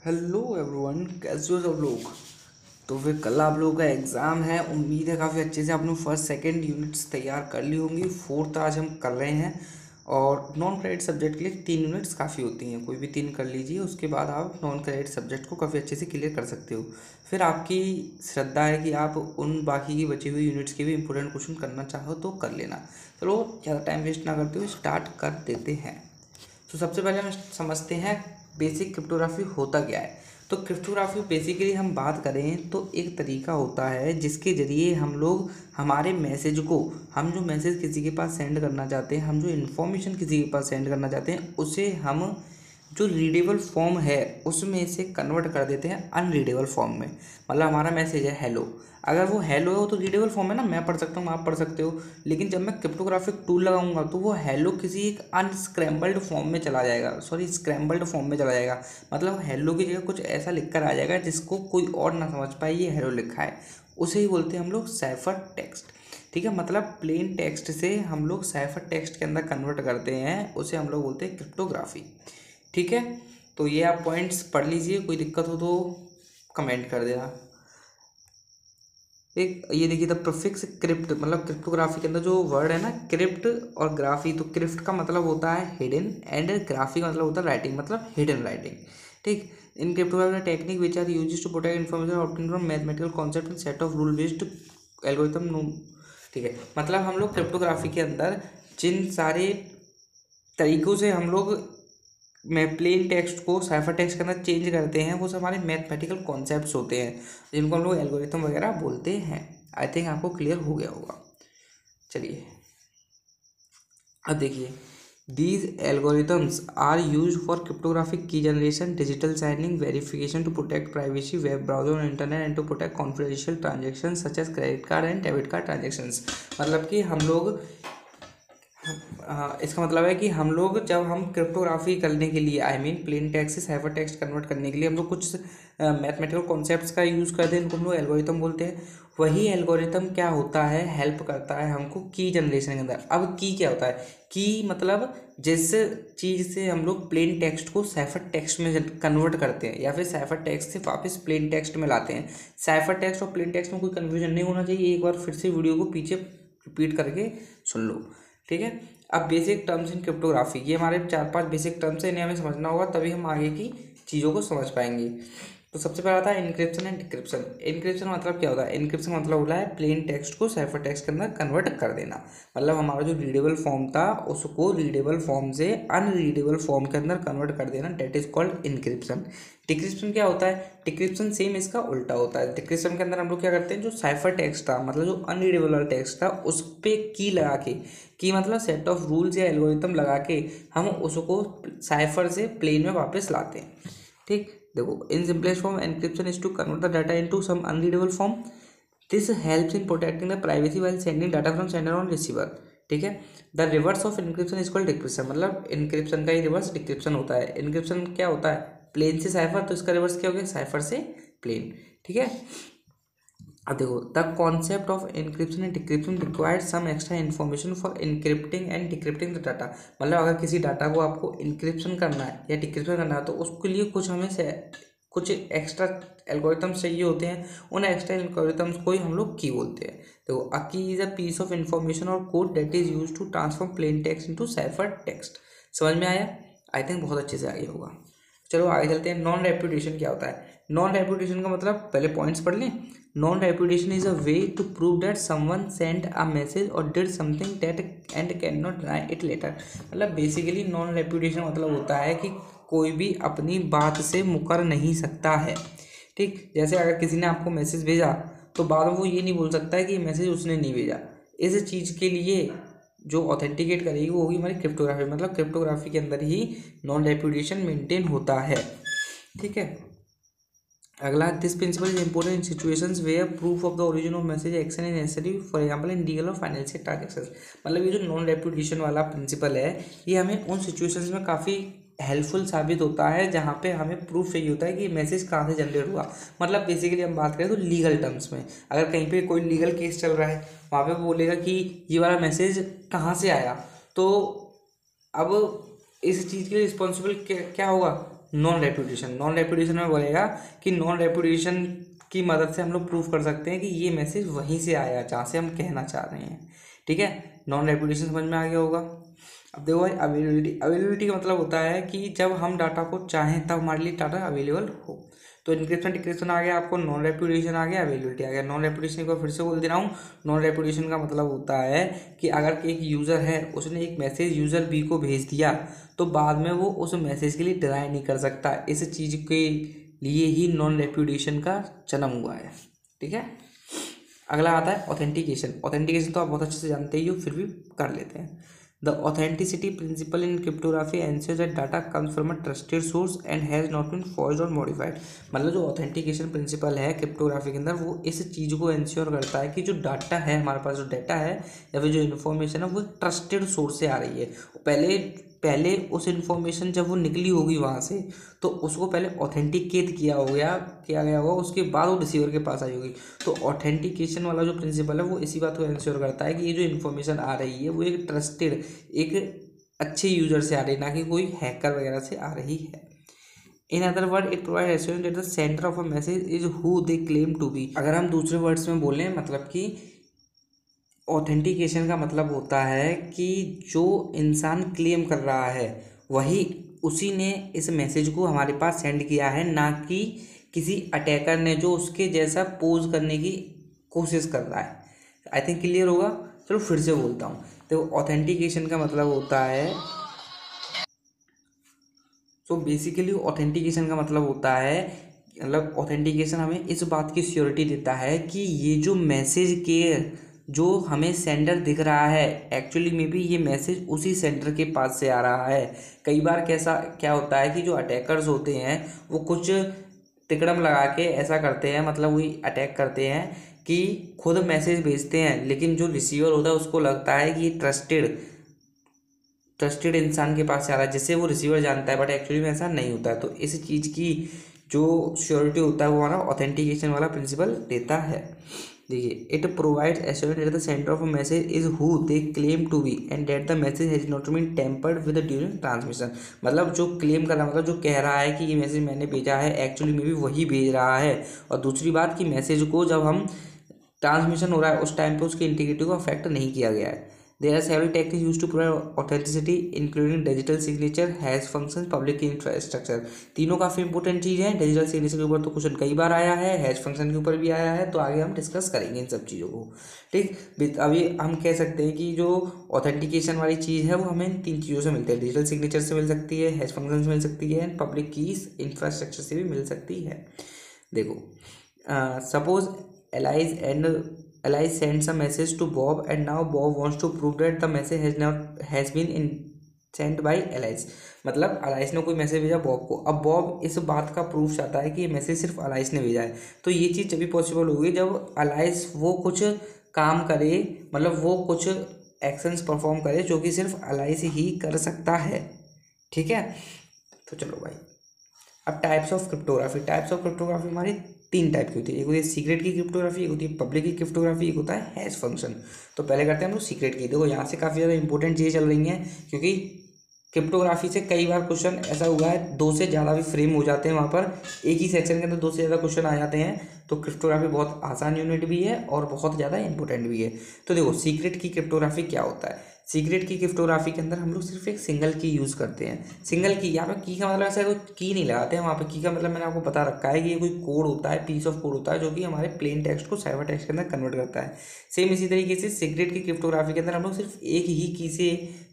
Hello everyone, कैसे हो सब लोग। तो फिर कल आप लोगों का एग्ज़ाम है। उम्मीद है काफ़ी अच्छे से आपने फर्स्ट सेकंड यूनिट्स तैयार कर ली होंगी। फोर्थ आज हम कर रहे हैं। और नॉन क्रेडिट सब्जेक्ट के लिए 3 यूनिट्स काफ़ी होती हैं, कोई भी 3 कर लीजिए, उसके बाद आप नॉन क्रेडिट सब्जेक्ट को काफ़ी अच्छे से क्लियर कर सकते हो। फिर आपकी श्रद्धा है कि आप उन बाकी की बची हुई यूनिट्स के भी इंपॉर्टेंट क्वेश्चन करना चाहो तो कर लेना। चलो ज़्यादा टाइम वेस्ट ना करते हुए स्टार्ट कर देते हैं। तो सबसे पहले हम समझते हैं बेसिक क्रिप्टोग्राफी होता क्या है। तो क्रिप्टोग्राफी बेसिकली हम बात करें तो एक तरीका होता है जिसके ज़रिए हम लोग हमारे मैसेज को, हम जो मैसेज किसी के पास सेंड करना चाहते हैं, हम जो इन्फॉर्मेशन किसी के पास सेंड करना चाहते हैं, उसे हम जो रीडेबल फॉर्म है उसमें से कन्वर्ट कर देते हैं अनरीडेबल फॉर्म में। मतलब हमारा मैसेज है हेलो, अगर वो हेलो है वो तो रीडेबल फॉर्म है ना, मैं पढ़ सकता हूँ, आप पढ़ सकते हो। लेकिन जब मैं क्रिप्टोग्राफिक टूल लगाऊंगा तो वो हेलो किसी एक अनस्क्रैम्बल्ड फॉर्म में चला जाएगा, सॉरी स्क्रैम्बल्ड फॉर्म में चला जाएगा। मतलब हेलो की जगह कुछ ऐसा लिख कर आ जाएगा जिसको कोई और ना समझ पाए ये हेलो लिखा है। उसे ही बोलते हैं हम लोग साइफर टेक्स्ट। ठीक है, मतलब प्लेन टेक्स्ट से हम लोग साइफर टेक्स्ट के अंदर कन्वर्ट करते हैं, उसे हम लोग बोलते हैं क्रिप्टोग्राफी। ठीक है, तो ये आप पॉइंट्स पढ़ लीजिए, कोई दिक्कत हो तो कमेंट कर देना। एक ये देखिए, द प्रीफिक्स क्रिप्ट, मतलब क्रिप्टोग्राफी के अंदर जो वर्ड है ना क्रिप्ट और ग्राफी, तो क्रिप्ट का मतलब होता है हिडन एंड ग्राफी का मतलब होता है राइटिंग, मतलब हिडन राइटिंग। ठीक, in cryptography technique which are used to protect information obtain from mathematical concept and set of rule based algorithm. ठीक है, मतलब हम लोग क्रिप्टोग्राफी के अंदर जिन सारे तरीकों से हम लोग में प्लेन टेक्स्ट को साइफर टेक्स्ट के अंदर चेंज करते हैं, वो सब हमारे मैथमेटिकल कॉन्सेप्ट्स होते हैं जिनको हम लोग एल्गोरिथम वगैरह बोलते हैं। आई थिंक आपको क्लियर हो गया होगा। चलिए अब देखिए, these algorithms are use for cryptographic की generation, digital signing, verification to protect privacy, web browser और internet and to protect confidential transaction such as credit card and debit card transactions. मतलब कि हम लोग, हाँ, इसका मतलब है कि हम लोग जब हम क्रिप्टोग्राफी करने के लिए, आई मीन प्लेन टेक्स्ट से साइफर टेक्स्ट कन्वर्ट करने के लिए हम लोग कुछ मैथमेटिकल कॉन्सेप्ट्स का यूज़ करते हैं, इनको हम लोग एल्गोरिथम बोलते हैं। वही एल्गोरिथम क्या होता है, हेल्प करता है हमको की जनरेशन के अंदर। अब की क्या होता है, की मतलब जिस चीज़ से हम लोग प्लेन टेक्स्ट को साइफर टेक्स्ट में कन्वर्ट करते हैं या फिर साइफर टेक्स्ट से वापस प्लेन टेक्स्ट में लाते हैं। साइफर टेक्स्ट और प्लेन टेक्स्ट में कोई कन्फ्यूजन नहीं होना चाहिए, एक बार फिर से वीडियो को पीछे रिपीट करके सुन लो। ठीक है, अब बेसिक टर्म्स इन क्रिप्टोग्राफी, ये हमारे 4-5 बेसिक टर्म्स है, इन्हें हमें समझना होगा तभी हम आगे की चीज़ों को समझ पाएंगे। तो सबसे पहला था इनक्रिप्शन एंड डिक्रिप्शन। इनक्रिप्शन मतलब क्या होता है, इनक्रिप्शन मतलब होता है प्लेन टेक्स्ट को साइफर टेक्स्ट के अंदर कन्वर्ट कर देना। मतलब हमारा जो रीडेबल फॉर्म था उसको रीडेबल फॉर्म से अनरीडेबल फॉर्म के अंदर कन्वर्ट कर देना, that is called encryption. Decryption क्या होता है, डिक्रिप्शन सेम इसका उल्टा होता है। डिक्रिप्शन के अंदर हम लोग क्या करते हैं, जो साइफर टेक्स्ट था, मतलब जो अनरीडेबल वाला टेक्स्ट था, उस पर की लगा के, की मतलब सेट ऑफ रूल्स या एल्गोरिथम लगा के हम उसको साइफर से प्लेन में वापस लाते हैं। ठीक, देखो, in simplest form encryption is to convert the data into some unreadable form. This helps in protecting the privacy while sending data from sender on receiver. ठीक है, the reverse of encryption is called decryption. मतलब encryption का ही reverse decryption होता है। Encryption क्या होता है, प्लेन से साइफर, तो इसका रिवर्स क्या हो गया, साइफर से प्लेन। ठीक है, अब देखो, the concept of encryption and decryption required some extra information for encrypting and decrypting the data. मतलब अगर किसी डाटा को आपको इनक्रिप्शन करना है या डिक्रिप्शन करना है तो उसके लिए कुछ हमें से कुछ एक्स्ट्रा एल्गोरिथम्स चाहिए होते हैं। उन एक्स्ट्रा एल्गोरिथम्स को ही हम लोग की बोलते हैं। देखो, a key is a piece of information और code that is use to transform plain text into cipher text. समझ में आया, आई थिंक बहुत अच्छे से आ गया होगा। चलो आगे चलते हैं। नॉन रेप्यूटेशन क्या होता है, नॉन रेप्यूटेशन का मतलब पहले पॉइंट्स पढ़ लें। Non repudiation is a way to prove that someone sent a message और did something that and can not deny it later. मतलब बेसिकली नॉन रेप्यूटेशन मतलब होता है कि कोई भी अपनी बात से मुकर नहीं सकता है। ठीक, जैसे अगर किसी ने आपको मैसेज भेजा तो बाद में वो ये नहीं बोल सकता है कि ये मैसेज उसने नहीं भेजा। इस चीज़ के लिए जो ऑथेंटिकेट करेगी वो होगी हमारी क्रिप्टोग्राफी। मतलब क्रिप्टोग्राफी के अंदर ही नॉन रेप्यूटेशन मेंटेन होता है। ठीक है, अगला, this principle is important in situations where proof of the origin of message action is necessary, for example in legal और फाइनेंशियल ट्रांजेक्शंस। मतलब ये जो नॉन रेप्यूटेशन वाला प्रिंसिपल है ये हमें उन सिचुएशंस में काफ़ी हेल्पफुल साबित होता है जहाँ पे हमें प्रूफ चाहिए होता है कि मैसेज कहाँ से जनरेट हुआ। मतलब बेसिकली हम बात करें तो लीगल टर्म्स में, अगर कहीं पे कोई लीगल केस चल रहा है वहाँ पे बोलेगा कि ये वाला मैसेज कहाँ से आया, तो अब इस चीज़ के लिए रिस्पॉन्सिबल क्या होगा, नॉन रेपुटेशन। नॉन रेपुटेशन में बोलेगा कि नॉन रेपुटेशन की मदद से हम लोग प्रूव कर सकते हैं कि ये मैसेज वहीं से आया जहाँ से हम कहना चाह रहे हैं। ठीक है, नॉन रेपुटेशन समझ में आ गया होगा। अब देखो भाई अवेलेबिलिटी। अवेलेबिलिटी का मतलब होता है कि जब हम डाटा को चाहें तब हमारे लिए डाटा अवेलेबल हो। तो इंक्रिप्शन डिक्रिप्शन आ गया आपको, नॉन रेपुटेशन आ गया, अवेलेबिलिटी आ गया। नॉन रेपुटेशन को फिर से बोल दे रहा हूँ, नॉन रेपुटेशन का मतलब होता है कि अगर एक यूज़र है उसने एक मैसेज यूज़र बी को भेज दिया तो बाद में वो उस मैसेज के लिए डिनाई नहीं कर सकता। इस चीज़ के लिए ही नॉन रेपुटेशन का जन्म हुआ है। ठीक है, अगला आता है ऑथेंटिकेशन। ऑथेंटिकेशन तो आप बहुत अच्छे से जानते ही हो, फिर भी कर लेते हैं। The authenticity principle in cryptography ensures that data comes from a trusted source and has not been forged और मॉडिफाइड। मतलब जो ऑथेंटिकेशन प्रिंसिपल है क्रिप्टोग्राफी के अंदर, वो इस चीज़ को एंश्योर करता है कि जो डाटा है हमारे पास, जो डाटा है या फिर जो इन्फॉर्मेशन है वो ट्रस्टेड सोर्स से आ रही है। पहले उस इन्फॉर्मेशन जब वो निकली होगी वहाँ से तो उसको पहले ऑथेंटिकेट किया गया होगा, उसके बाद वो रिसीवर के पास आई होगी। तो ऑथेंटिकेशन वाला जो प्रिंसिपल है वो इसी बात को इंश्योर करता है कि ये जो इन्फॉर्मेशन आ रही है वो एक ट्रस्टेड, एक अच्छे यूजर से आ रही है, ना कि कोई हैकर वगैरह से आ रही है। In other word it provide assurance that the sender of a message is who they claim to be. अगर हम दूसरे वर्ड्स में बोलें, मतलब कि ऑथेंटिकेशन का मतलब होता है कि जो इंसान क्लेम कर रहा है वही उसी ने इस मैसेज को हमारे पास सेंड किया है, ना कि किसी अटैकर ने जो उसके जैसा पोज करने की कोशिश कर रहा है। आई थिंक क्लियर होगा। चलो फिर से बोलता हूँ। तो ऑथेंटिकेशन का मतलब होता है, तो बेसिकली ऑथेंटिकेशन का मतलब होता है, मतलब ऑथेंटिकेशन हमें इस बात की श्योरिटी देता है कि ये जो मैसेज के जो हमें सेंडर दिख रहा है एक्चुअली में भी ये मैसेज उसी सेंडर के पास से आ रहा है। कई बार क्या होता है कि जो अटैकर्स होते हैं वो कुछ तिकड़म लगा के ऐसा करते हैं, मतलब वही अटैक करते हैं कि खुद मैसेज भेजते हैं, लेकिन जो रिसीवर होता है उसको लगता है कि ये ट्रस्टेड इंसान के पास से आ रहा है जिससे वो रिसीवर जानता है, बट एक्चुअली में ऐसा नहीं होता है। तो इस चीज़ की जो श्योरिटी होता है वो हमारा ऑथेंटिकेशन वाला प्रिंसिपल देता है। देखिए, it provides assurance that the sender of a message is who they claim to be and that the message has not been tampered with during transmission. मतलब जो क्लेम कर रहा है, मतलब जो कह रहा है कि ये मैसेज मैंने भेजा है, एक्चुअली में भी वही भेज रहा है। और दूसरी बात कि मैसेज को जब हम ट्रांसमिशन हो रहा है उस टाइम पे उसकी इंटीग्रिटी को अफेक्ट नहीं किया गया है। There are several techniques used to provide authenticity, including digital signature, hash functions, public infrastructure। तीनों काफ़ी इंपॉर्टेंट चीज़ है। डिजिटल सिग्नेचर के ऊपर तो क्वेश्चन कई बार आया है, हैश फंक्शन के ऊपर भी आया है, तो आगे हम डिस्कस करेंगे इन सब चीज़ों को। ठीक, अभी हम कह सकते हैं कि जो ऑथेंटिकेशन वाली चीज़ है वो हमें इन तीन चीज़ों से मिलती है। डिजिटल सिग्नेचर से मिल सकती है, हैश फंक्शन से मिल सकती है, एंड पब्लिक कीज इंफ्रास्ट्रक्चर से भी मिल सकती है। देखो, suppose Alice sends a message to Bob and now Bob wants to prove that the message has been sent by Alice। मतलब अलाइस ने कोई मैसेज भेजा बॉब को, अब बॉब इस बात का प्रूफ चाहता है कि ये मैसेज सिर्फ अलाइस ने भेजा है। तो ये चीज़ जब भी पॉसिबल होगी जब अलाइस वो कुछ काम करे, मतलब वो कुछ एक्शंस परफॉर्म करे जो कि सिर्फ अलाइस ही कर सकता है। ठीक है, तो चलो भाई, अब टाइप्स ऑफ क्रिप्टोग्राफी हमारी तीन टाइप की होती है। एक होती है सीक्रेट की क्रिप्टोग्राफी, एक होती है पब्लिक की क्रिप्टोग्राफी, एक होता है हैश फंक्शन। तो पहले करते हैं हम लोग सीक्रेट की। देखो यहाँ से काफ़ी ज़्यादा इंपॉर्टेंट चीज़ें चल रही हैं, क्योंकि क्रिप्टोग्राफी से कई बार क्वेश्चन ऐसा हुआ है 2 से ज़्यादा भी फ्रेम हो जाते हैं, वहाँ पर एक ही सेक्शन के अंदर 2 से ज़्यादा क्वेश्चन आ जाते हैं। तो क्रिप्टोग्राफी बहुत आसान यूनिट भी है और बहुत ज़्यादा इंपॉर्टेंट भी है। तो देखो, सीक्रेट की क्रिप्टोग्राफी क्या होता है। सीक्रेट की क्रिप्टोग्राफी के अंदर हम लोग सिर्फ एक सिंगल की यूज़ करते हैं। सिंगल की, यहाँ पे की का मतलब ऐसा कोई की नहीं लगाते हैं। वहाँ पे की का मतलब मैंने आपको बता रखा है कि ये कोई कोड होता है, पीस ऑफ कोड होता है जो कि हमारे प्लेन टेक्स्ट को साइफर टेक्स्ट के अंदर कन्वर्ट करता है। सेम इसी तरीके से सीक्रेट की क्रिप्टोग्राफी के अंदर हम लोग सिर्फ एक ही की से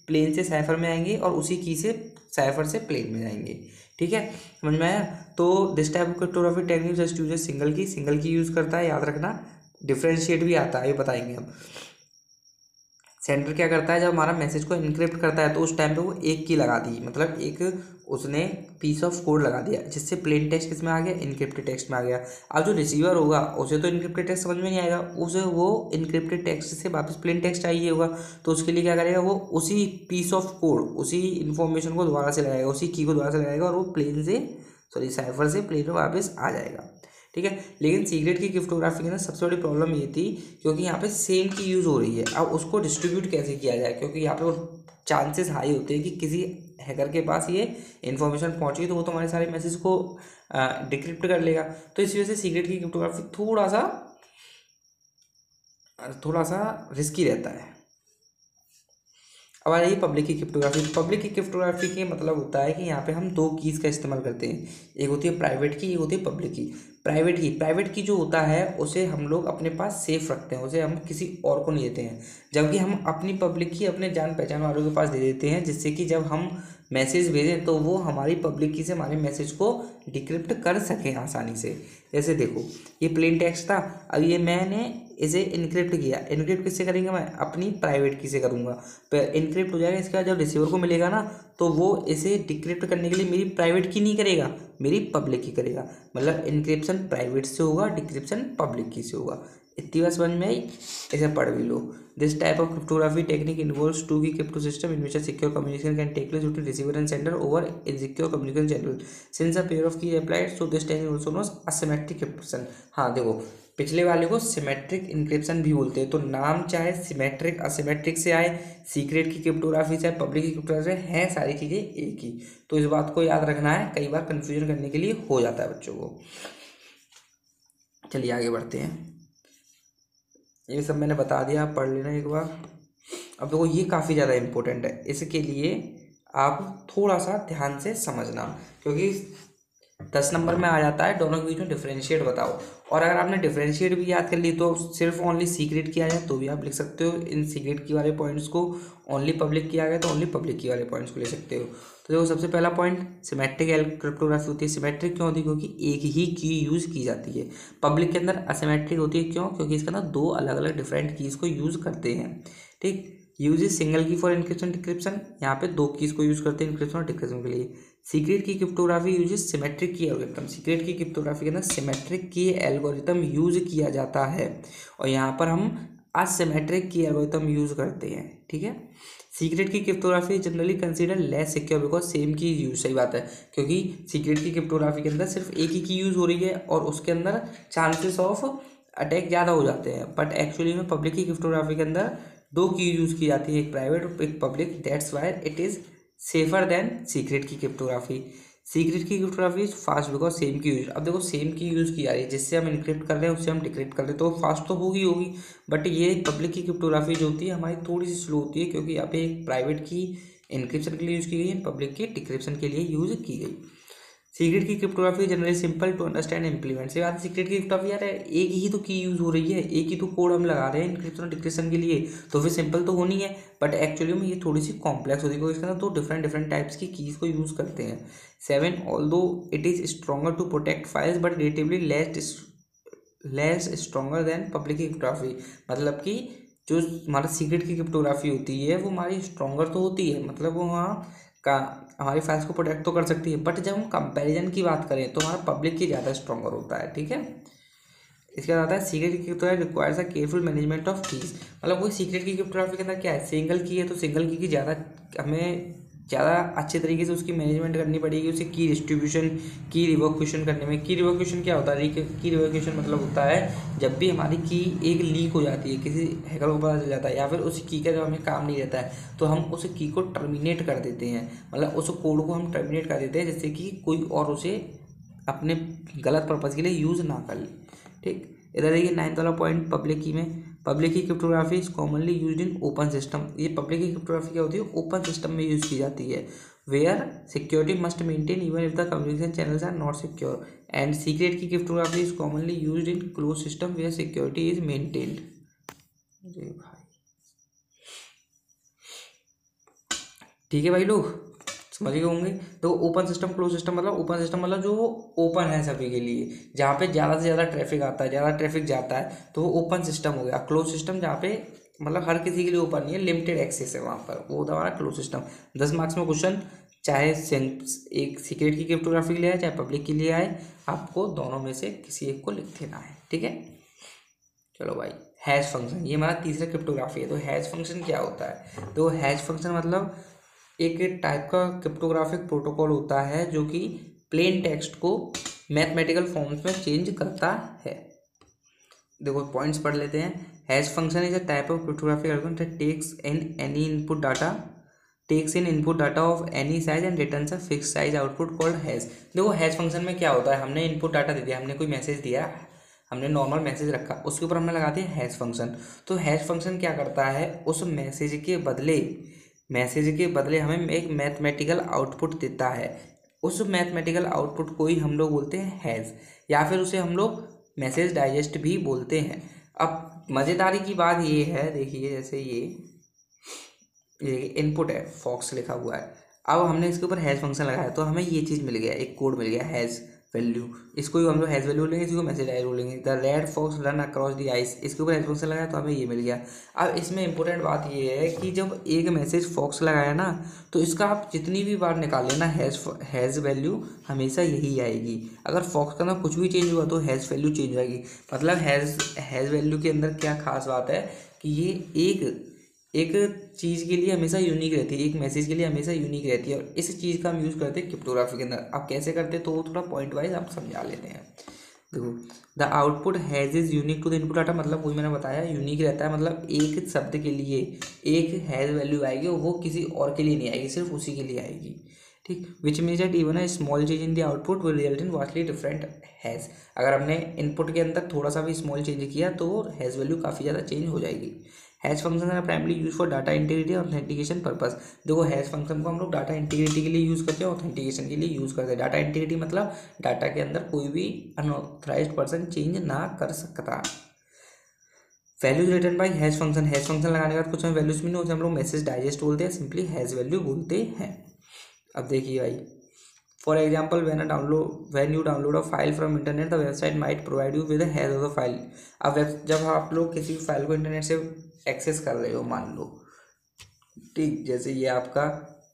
प्लेन से साइफर में आएंगे और उसी की से साइफर से प्लेन में जाएंगे। ठीक है, समझ में आया। तो this type of cryptography technique just uses single की यूज़ करता है, याद रखना। डिफ्रेंशिएट भी आता है, ये बताएंगे हम। सेंडर क्या करता है, जब हमारा मैसेज को इनक्रिप्ट करता है तो उस टाइम पे वो एक की लगा दी, मतलब एक उसने पीस ऑफ कोड लगा दिया जिससे प्लेन टेक्स्ट किस में आ गया, इनक्रिप्टेड टेक्स्ट में आ गया। अब जो रिसीवर होगा उसे तो इनक्रिप्टेड टेक्स्ट समझ में नहीं आएगा, उसे वो इनक्रिप्टेड टेक्स्ट से वापस प्लेन टेक्स्ट चाहिए होगा। तो उसके लिए क्या करेगा, वो उसी पीस ऑफ कोड, उसी इन्फॉर्मेशन को दोबारा से लगाएगा, उसी की को दोबारा से लगाएगा और वो प्लेन से साइफर से प्लेन में वापस आ जाएगा। ठीक है, लेकिन सीक्रेट की क्रिप्टोग्राफी के अंदर सबसे बड़ी प्रॉब्लम ये थी क्योंकि यहाँ पे सेम की यूज़ हो रही है। अब उसको डिस्ट्रीब्यूट कैसे किया जाए, क्योंकि यहाँ पे चांसेस हाई होते हैं कि किसी हैकर के पास ये इन्फॉर्मेशन पहुंचेगी तो वो तुम्हारे सारे मैसेज को डिक्रिप्ट कर लेगा। तो इस वजह से सीक्रेट की क्रिप्टोग्राफी थोड़ा सा रिस्की रहता है। अब आ रही है public key cryptography. Public key cryptography के मतलब होता है कि यहाँ पे हम दो कीज़ का इस्तेमाल करते हैं, एक होती है प्राइवेट की, एक होती है पब्लिक की। प्राइवेट की जो होता है उसे हम लोग अपने पास सेफ रखते हैं, उसे हम किसी और को नहीं देते हैं, जबकि हम अपनी पब्लिक की अपने जान पहचान वालों के पास दे देते हैं, जिससे कि जब हम मैसेज भेजें तो वो हमारी पब्लिक की से हमारे मैसेज को डिक्रिप्ट कर सकें आसानी से। जैसे देखो ये प्लेन टेक्स्ट था, अब ये मैंने इसे इनक्रिप्ट किया। इनक्रिप्ट किससे करेंगे, मैं अपनी प्राइवेट की से करूँगा। पर इनक्रिप्ट हो जाएगा, इसके बाद जब रिसीवर को मिलेगा ना तो वो इसे डिक्रिप्ट करने के लिए मेरी प्राइवेट की नहीं करेगा, मेरी पब्लिक की करेगा। मतलब इनक्रिप्शन प्राइवेट से होगा, डिक्रिप्शन पब्लिक की से होगा। इतनी बात समझ में आई, इसे पढ़ भी लो। This type of cryptography technique involves two key crypto system in which secure communication can take place between receiver and sender over insecure communication channel since a pair of key applied, so this technique also known as asymmetric cryptography. हाँ देखो, पिछले वाले को symmetric encryption भी बोलते हैं, तो नाम चाहे सिमेट्रिक असिमेट्रिक से आए, सीक्रेट की क्रिप्टोग्राफी चाहे पब्लिक की क्रिप्टोग्राफी है, सारी चीज़ें एक ही। तो इस बात को याद रखना है, कई बार कन्फ्यूजन करने के लिए हो जाता है बच्चों को। चलिए आगे बढ़ते हैं। ये सब मैंने बता दिया, आप पढ़ लेना एक बार। अब देखो ये काफ़ी ज़्यादा इम्पोर्टेंट है, इसके लिए आप थोड़ा सा ध्यान से समझना, क्योंकि 10 नंबर में आ जाता है दोनों के बीच में डिफरेंशिएट बताओ। और अगर आपने डिफरेंशिएट भी याद कर ली तो सिर्फ ओनली सीक्रेट किया जाए तो भी आप लिख सकते हो इन सीक्रेट की वाले पॉइंट्स को, ओनली पब्लिक किया गया तो ओनली पब्लिक की वाले पॉइंट्स को ले सकते हो। तो देखो सबसे पहला पॉइंट, सिमेट्रिक क्रिप्टोग्राफी होती है। सिमेट्रिक क्यों होती है, क्योंकि एक ही की यूज़ की जाती है। पब्लिक के अंदर असिमेट्रिक होती है, क्यों, क्योंकि इसके अंदर दो अलग अलग डिफरेंट कीज़ को यूज़ करते हैं। ठीक, यूज इज सिंगल की फॉर इंक्रिप्शन डिक्रिप्शन, यहाँ पे दो कीज़ को यूज़ करते हैं इंक्रिप्शन और डिक्रिप्शन के लिए। Secret key cryptography uses symmetric की एल्गोरिथम, सीक्रेट की क्रिप्टोग्राफी के अंदर सिमेट्रिक की एल्गोरिथम यूज किया जाता है, और यहाँ पर हम असिमेट्रिक की एल्गोरिथम यूज करते हैं। ठीक है, secret key cryptography generally consider less secure because same की यूज, सही बात है, क्योंकि सीक्रेट की क्रिप्टोग्राफी के अंदर सिर्फ एक ही की यूज़ हो रही है और उसके अंदर चांसेस ऑफ अटैक ज़्यादा हो जाते हैं। बट एक्चुअली में पब्लिक की क्रिप्टोग्राफी के अंदर दो की यूज़ की जाती है, एक प्राइवेट और एक public, that's why it is safer than secret key cryptography. Secret key cryptography is fast because same की यूज। अब देखो सेम की यूज़ की जा रही है, जिससे हम इनक्रिप्ट कर रहे हैं उससे हम डिक्रिप्ट कर रहे हैं, तो फास्ट तो होगी। बट ये पब्लिक की क्रिप्टोग्राफी जो होती है हमारी थोड़ी सी स्लो होती है, क्योंकि यहाँ पे एक प्राइवेट की इनक्रिप्शन के लिए यूज़ की गई है, पब्लिक की डिक्रिप्शन के लिए यूज़ की गई। Secret key cryptography generally simple to understand implement. से बात सीक्रेट की क्रिप्टोग्राफी यार एक ही तो की यूज़ हो रही है, एक ही तो कोड हम लगा रहे हैं इनक्रिप्शन और डिक्रिप्शन के लिए, तो फिर सिंपल तो होनी है। बट एक्चुअली में ये थोड़ी सी कॉम्प्लेक्स होती है, क्योंकि इसके अंदर तो डिफरेंट टाइप्स की कीज़ को यूज़ करते हैं। 7 although it is stronger to protect files but relatively less stronger than public key cryptography. मतलब कि जो हमारा सीक्रेट की क्रिप्टोग्राफी होती है वो हमारी स्ट्रॉन्गर तो होती है, मतलब वो वहाँ का हमारी फाइल्स को प्रोटेक्ट तो कर सकती है, बट जब हम कंपैरिजन की बात करें तो हमारा पब्लिक की ज़्यादा स्ट्रॉन्गर होता है। ठीक है, इसके बाद आता है secret key cryptography requires a careful management of keys. मतलब कोई सीक्रेट की क्रिप्टोग्राफी के अंदर क्या है, सिंगल की है तो सिंगल की ज़्यादा हमें ज़्यादा अच्छे तरीके से उसकी मैनेजमेंट करनी पड़ेगी, उसे की डिस्ट्रीब्यूशन की रिवोक्यूशन करने में। की रिवोक्यूशन क्या होता है, की रिवोक्यूशन मतलब होता है जब भी हमारी की एक लीक हो जाती है, किसी हैकर को पता चल जाता है, या फिर उस की का जब हमें काम नहीं रहता है तो हम उस की को टर्मिनेट कर देते हैं, मतलब उस कोड को हम टर्मिनेट कर देते हैं, जिससे कि कोई और उसे अपने गलत पर्पज़ के लिए यूज़ ना कर ले। ठीक, इधर देखिए 9th वाला पॉइंट पब्लिक की में, public key cryptography is commonly used in open system. ये पब्लिक की क्रिप्टोग्राफी क्या होती है, ओपन सिस्टम में यूज़ की जाती है, where security must maintain even if the communication channels are not secure. And secret key cryptography is commonly used in close system where security is maintained. ठीक है भाई लोग, समझ गए होंगे। तो ओपन सिस्टम क्लोज सिस्टम मतलब, ओपन सिस्टम मतलब जो ओपन है सभी के लिए, जहाँ पे ज़्यादा से ज़्यादा ट्रैफिक आता है, ज़्यादा ट्रैफिक जाता है, तो वो ओपन सिस्टम हो गया। क्लोज सिस्टम जहाँ पे मतलब हर किसी के लिए ओपन नहीं है, लिमिटेड एक्सेस है वहाँ पर, वो होता है हमारा क्लोज सिस्टम। 10 मार्क्स में क्वेश्चन चाहे एक सीक्रेट की क्रिप्टोग्राफी के लिए आए चाहे पब्लिक के लिए आए, आपको दोनों में से किसी एक को लिख देना है। ठीक है, चलो भाई, हैश फंक्शन, ये हमारा तीसरा क्रिप्टोग्राफी है। तो हैश फंक्शन क्या होता है, तो हैश फंक्शन मतलब एक टाइप का क्रिप्टोग्राफिक प्रोटोकॉल होता है जो कि प्लेन टेक्स्ट को मैथमेटिकल फॉर्म्स में चेंज करता है। देखो पॉइंट्स पढ़ लेते हैं। Hash function is a type of cryptographic algorithm that takes in any input data takes in input data of any size and returns a fix size output called hash. देखो hash function में क्या होता है, हमने input data दे दिया, हमने कोई message दिया, हमने नॉर्मल मैसेज रखा, उसके ऊपर हमने लगा दिया हैज फंक्शन। तो हैज फंक्शन क्या करता है, उस मैसेज के बदले हमें एक मैथमेटिकल आउटपुट देता है। उस मैथमेटिकल आउटपुट को ही हम लोग बोलते हैं हैज़, या फिर उसे हम लोग मैसेज डाइजेस्ट भी बोलते हैं। अब मज़ेदारी की बात ये है, देखिए जैसे ये इनपुट है, फॉक्स लिखा हुआ है, अब हमने इसके ऊपर हैज़ फंक्शन लगाया तो हमें ये चीज़ मिल गया, एक कोड मिल गया हैज़ वैल्यू, इसको हम लोग हैज़ वैल्यू लेंगे, इसको मैसेज डाइजेस्ट बोलेंगे। The red fox run across the ice, इसके ऊपर हैज़ फंक्शन लगाया तो हमें ये मिल गया। अब इसमें इंपॉर्टेंट बात ये है कि जब एक मैसेज फॉक्स लगाया ना, तो इसका आप जितनी भी बार निकाल लेना हैज़ वैल्यू हमेशा यही आएगी। अगर फॉक्स का ना कुछ भी चेंज हुआ तो हैज़ वैल्यू चेंज हो जाएगी। मतलब हैज़ वैल्यू के अंदर क्या खास बात है कि ये एक चीज़ के लिए हमेशा यूनिक रहती है, एक मैसेज के लिए हमेशा यूनिक रहती है, और इस चीज़ का हम यूज़ करते हैं क्रिप्टोग्राफी के अंदर। आप कैसे करते हैं तो वो थोड़ा पॉइंट वाइज आप समझा लेते हैं। देखो, the output hash is unique to the input data, मतलब वही मैंने बताया यूनिक रहता है, मतलब एक शब्द के लिए एक हैज़ वैल्यू आएगी और वो किसी और के लिए नहीं आएगी, सिर्फ उसी के लिए आएगी। ठीक, which means that even a small change in the output will result in vastly different has. अगर हमने इनपुट के अंदर थोड़ा सा भी स्मॉल चेंज किया तो हैज़ वैल्यू काफ़ी ज़्यादा चेंज हो जाएगी। हैश फंक्शन है primarily use for data integrity और ऑथेंटिकेशन पर्पस। देखो हैश फंक्शन को हम लोग डाटा इंटीग्रिटी के लिए यूज़ करते हैं, ऑथेंटिकेशन के लिए यूज़ करते हैं। डाटा इंटीग्रिटी मतलब डाटा के अंदर कोई भी अनऑथराइज्ड पर्सन चेंज ना कर सकता। Values return by hash function, hash function लगाने के बाद कुछ हमें वैल्यूज भी नहीं होते, हम लोग मैसेज डाइजेस्ट बोलते हैं, सिंपली हैज वैल्यू बोलते हैं। अब देखिए भाई, for example when you download a file from internet, the website might provide you with a hash of the file। अब जब आप लोग किसी फाइल को इंटरनेट से एक्सेस कर रहे हो, मान लो, ठीक, जैसे ये आपका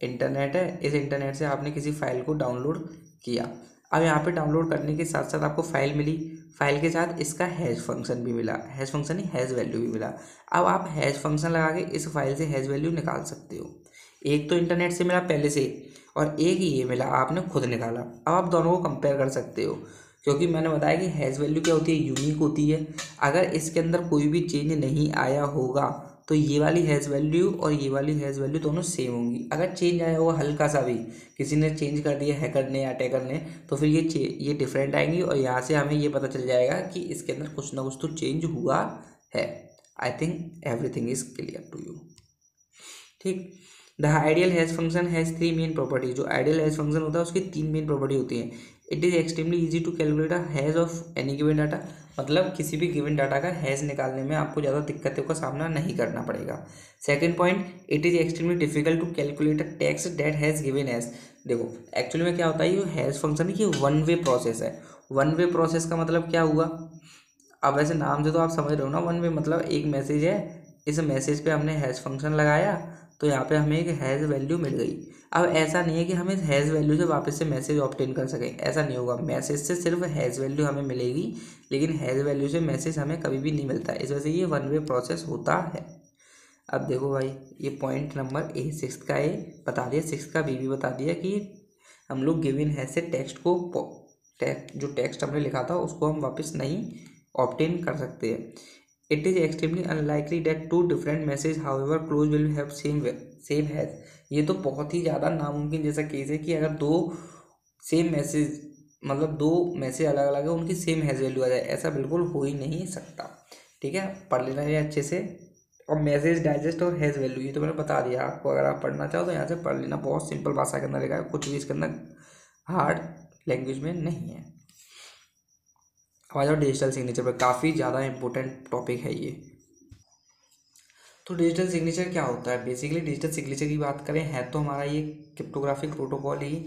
इंटरनेट है, इस इंटरनेट से आपने किसी फाइल को डाउनलोड किया। अब यहाँ पे डाउनलोड करने के साथ साथ आपको फाइल मिली, फाइल के साथ इसका हैश फंक्शन भी मिला, हैश फंक्शन ही हैश वैल्यू भी मिला। अब आप हैश फंक्शन लगा के इस फाइल से हैश वैल्यू निकाल सकते हो। एक तो इंटरनेट से मिला पहले से, और एक ही ये मिला, आपने खुद निकाला। अब आप दोनों को कंपेयर कर सकते हो, क्योंकि मैंने बताया कि हैज़ वैल्यू क्या होती है, यूनिक होती है। अगर इसके अंदर कोई भी चेंज नहीं आया होगा तो ये वाली हैज़ वैल्यू और ये वाली हैज़ वैल्यू दोनों सेम होंगी। अगर चेंज आया होगा हल्का सा भी, किसी ने चेंज कर दिया हैकर ने या अटैकर ने, तो फिर ये डिफरेंट आएंगी, और यहाँ से हमें ये पता चल जाएगा कि इसके अंदर कुछ ना कुछ तो चेंज हुआ है। I think everything is clear to you. ठीक, the ideal hash function has 3 main property. जो आइडियल हैश फंक्शन होता है उसकी 3 मेन प्रॉपर्टी होती हैं। It is extremely easy to calculate a hash of any given data, मतलब किसी भी गिवन डाटा का हैज़ निकालने में आपको ज़्यादा दिक्कतों का सामना नहीं करना पड़ेगा। Second point, it is extremely difficult to calculate a text that has given hash. देखो एक्चुअली में क्या होता है, ये हैज़ फंक्शन की वन वे प्रोसेस है। वन वे प्रोसेस का मतलब क्या हुआ, अब वैसे नाम से तो आप समझ रहे हो ना, वन वे मतलब एक मैसेज है, इस मैसेज पे हमने हैज़ फंक्शन लगाया तो यहाँ पे हमें एक हैज़ वैल्यू मिल गई। अब ऐसा नहीं है कि हम इस हैज़ वैल्यू से वापस से मैसेज ऑब्टेन कर सकें, ऐसा नहीं होगा। मैसेज से सिर्फ हैज़ वैल्यू हमें मिलेगी, लेकिन हैज़ वैल्यू से मैसेज हमें कभी भी नहीं मिलता, इस वजह से ये वन वे प्रोसेस होता है। अब देखो भाई, ये पॉइंट नंबर ए, 6 का ए बता दिया, 6 का बी भी बता दिया कि हम लोग गिवन हैज़ से टेक्स्ट को जो टेक्स्ट हमने लिखा था उसको हम वापस नहीं ऑब्टेन कर सकते हैं। It is extremely unlikely that two different message however close will have same hash. ये तो बहुत ही ज़्यादा नामुमकिन जैसा केस है कि अगर दो सेम मैसेज, मतलब दो मैसेज अलग अलग है, उनकी सेम हैज़ वैल्यू आ जाए, ऐसा बिल्कुल हो ही नहीं सकता। ठीक है, पढ़ लेना ये अच्छे से। और मैसेज डाइजेस्ट और हैज़ वैल्यू ये तो मैंने बता दिया आपको, अगर आप पढ़ना चाहो तो यहाँ से पढ़ लेना, बहुत सिंपल भाषा के अंदर लिखा है, कुछ भी इसके अंदर हार्ड लैंग्वेज में नहीं है। आ जाओ डिजिटल सिग्नेचर पर, काफ़ी ज़्यादा इंपॉर्टेंट टॉपिक है ये। तो डिजिटल सिग्नेचर क्या होता है, बेसिकली डिजिटल सिग्नेचर की बात करें है तो हमारा ये क्रिप्टोग्राफिक प्रोटोकॉल ही,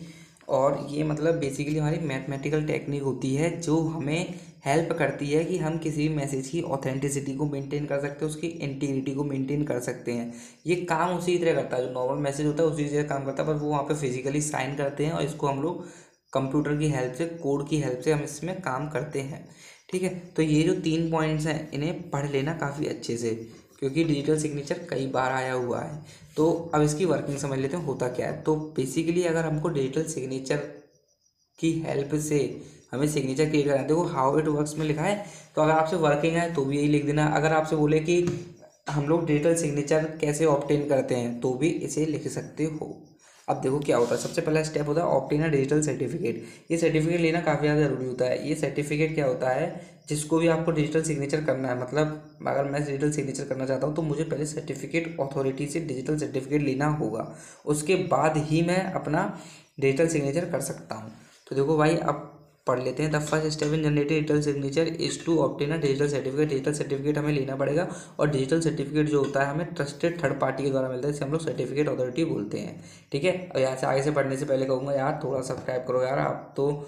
और ये मतलब बेसिकली हमारी मैथमेटिकल टेक्निक होती है जो हमें हेल्प करती है कि हम किसी भी मैसेज की ऑथेंटिसिटी को मेंटेन कर सकते हैं, उसकी इंटीग्रिटी को मेंटेन कर सकते हैं। ये काम उसी तरह करता है जो नॉर्मल मैसेज होता है, उसी तरह काम करता है, पर वो वहाँ पे फिजिकली साइन करते हैं और इसको हम लोग कंप्यूटर की हेल्प से, कोड की हेल्प से हम इसमें काम करते हैं। ठीक है, तो ये जो 3 पॉइंट्स हैं इन्हें पढ़ लेना काफ़ी अच्छे से, क्योंकि डिजिटल सिग्नेचर कई बार आया हुआ है। तो अब इसकी वर्किंग समझ लेते हैं होता क्या है। तो बेसिकली अगर हमको डिजिटल सिग्नेचर की हेल्प से हमें सिग्नेचर क्रिएट करना है, देखो हाउ इट वर्क्स में लिखा है, तो अगर आपसे वर्किंग है तो भी यही लिख देना। अगर आपसे बोले कि हम लोग डिजिटल सिग्नेचर कैसे ऑब्टेन करते हैं तो भी इसे लिख सकते हो। अब देखो क्या होता है, सबसे पहला स्टेप होता है ऑब्टेन अ डिजिटल सर्टिफिकेट। ये सर्टिफिकेट लेना काफ़ी ज़्यादा ज़रूरी होता है। ये सर्टिफिकेट क्या होता है, जिसको भी आपको डिजिटल सिग्नेचर करना है, मतलब अगर मैं डिजिटल सिग्नेचर करना चाहता हूँ तो मुझे पहले सर्टिफिकेट अथॉरिटी से डिजिटल सर्टिफिकेट लेना होगा, उसके बाद ही मैं अपना डिजिटल सिग्नेचर कर सकता हूँ। तो देखो भाई अब पढ़ लेते हैं। The first step in generating digital signature is to obtain a digital certificate. Digital certificate हमें लेना पड़ेगा, और डिजिटल सर्टिफिकेट जो होता है हमें ट्रस्टेड थर्ड पार्टी के द्वारा मिलता है, जिसे हम लोग सर्टिफिकेट अथॉरिटी बोलते हैं। ठीक है, और यहाँ से आगे से पढ़ने से पहले कहूँगा यार थोड़ा सब्सक्राइब करो यार। आप तो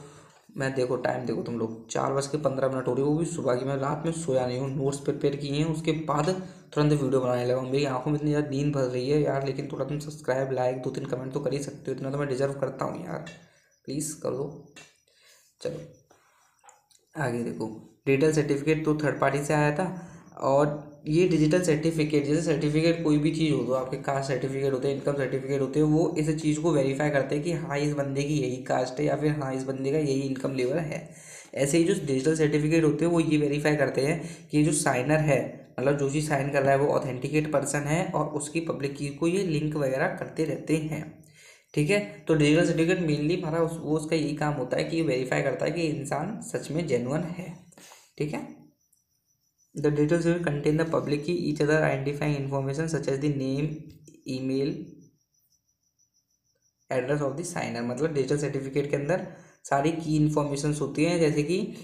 मैं देखो टाइम देखो, तुम लोग 4:15 हो रही, वो भी सुबह की। मैं रात में सोया नहीं हूँ, नोट्स प्रिपेयर किए हैं, उसके बाद तुरंत वीडियो बनाने लगा हूँ। मेरी आंखों में इतनी ज़्यादा नींद भर रही है यार, लेकिन थोड़ा तुम सब्सक्राइब लाइक 2-3 कमेंट तो कर ही सकते हो, इतना तो मैं डिजर्व करता हूँ यार, प्लीज़ कर दो। चलो आगे देखो, डिजिटल सर्टिफिकेट तो थर्ड पार्टी से आया था, और ये डिजिटल सर्टिफिकेट, जैसे सर्टिफिकेट कोई भी चीज़ हो, तो आपके कास्ट सर्टिफिकेट होते हैं, इनकम सर्टिफिकेट होते हैं, वो इस चीज़ को वेरीफाई करते हैं कि हाँ इस बंदे की यही कास्ट है, या फिर हाँ इस बंदे का यही इनकम लेवल है। ऐसे ही जो डिजिटल सर्टिफिकेट होते हैं वो ये वेरीफाई करते हैं कि जो साइनर है, मतलब जो चीज़ साइन कर रहा है वो ऑथेंटिकेट पर्सन है, और उसकी पब्लिक की को ये लिंक वगैरह करते रहते हैं। ठीक है, तो डिजिटल सर्टिफिकेट मेनली हमारा वो उसका यही काम होता है कि ये वेरीफाई करता है कि इंसान सच में जेन्युइन है। ठीक है, the digital certificate contain the public key each other identifying information such as the name, email, address of the signer. मतलब डिजिटल सर्टिफिकेट के अंदर सारी की इन्फॉर्मेशन होती हैं, जैसे कि